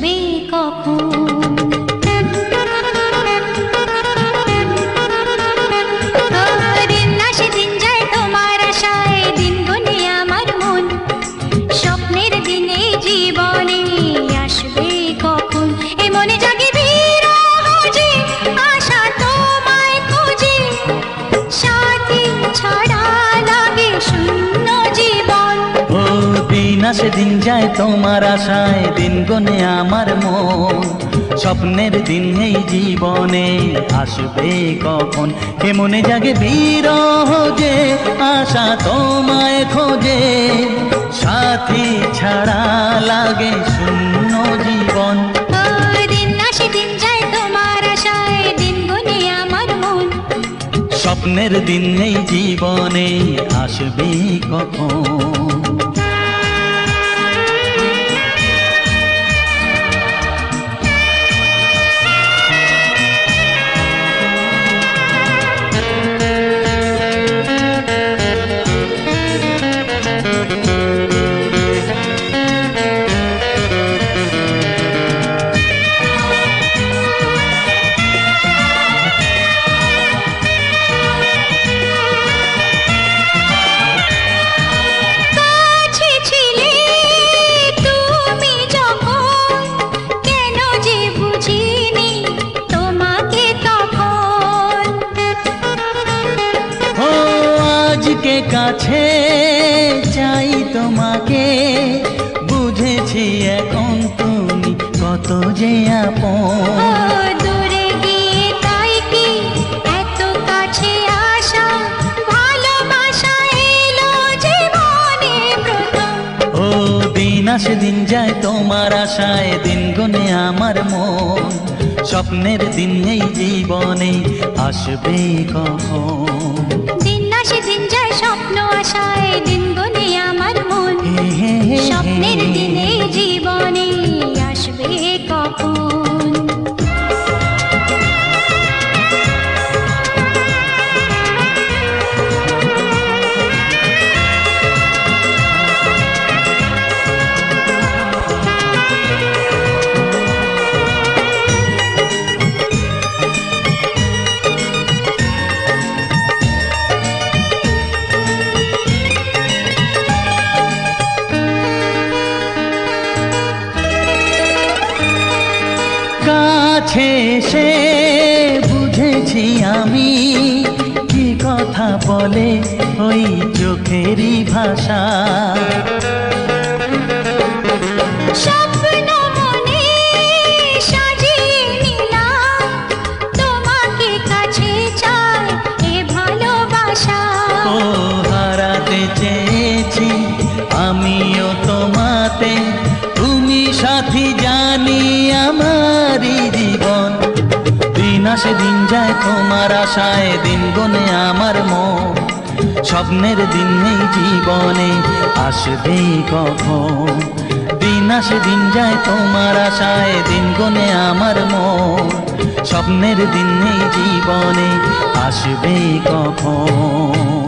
আসবে কখন। দিন আসে দিন যায় তোমার আশায়, দিন গুনে আমার মন, স্বপ্নের দিনে জীবনে আসবে কখন। এ মনে জাগে বিরহ যে আশা তোমায় খোঁজে, সাথী ছাড়া লাগে শূন্য জীবন। ও দিন আসে দিন যায় তোমার আশায়, দিন গুনে আমার মন, স্বপ্নের দিন এই জীবনে আসবে কখন। কে মনে জাগে বিরহ যে আশা তোমায় খোঁজে, সাথী ছাড়া লাগে শূন্য জীবন। দিন আসে দিন যায় তোমার আশায়, দিন গুনে আমার মন, স্বপ্নের দিন এই জীবনে আসবে কখন। আজকে কাছে চাই তোমাকে, বুঝেছি এখন তুমি কত যে আপন। দূরে গিয়ে তাই কি এত কাছে আসা, ভালোবাসা এলো জীবনে প্রথম। ও দিন আসে দিন যায় তোমার আশায়, দিন গুনে আমার মন, স্বপ্নের দিন এই জীবনে আসবে কখন। দিন আসে দিন যায় স্বপ্ন আশায়, দিন গুনে আমার মন, স্বপ্নের দিনে জীবনে আসবে কখন। কাছে এসে বুঝেছি আমি কি কথা বলে ওই চোখেরই ভাষা। স্বপ্ন মনে সাজিয়ে নিলাম, তোমাকে কাছে চাই এ ভালোবাসা। ও হারাতে চেয়েছি আমিও তোমাতে, তুমি সাথী জানি আমারই জীবন। দিন আসে দিন যায় তোমার আশায়, দিন গুনে আমার মন, স্বপ্নের দিন এই জীবনে আসবে কখন। দিন আসে দিন যায় তোমার আশায়, দিন গুনে আমার মন, স্বপ্নের দিন এই জীবনে আসবে কখন।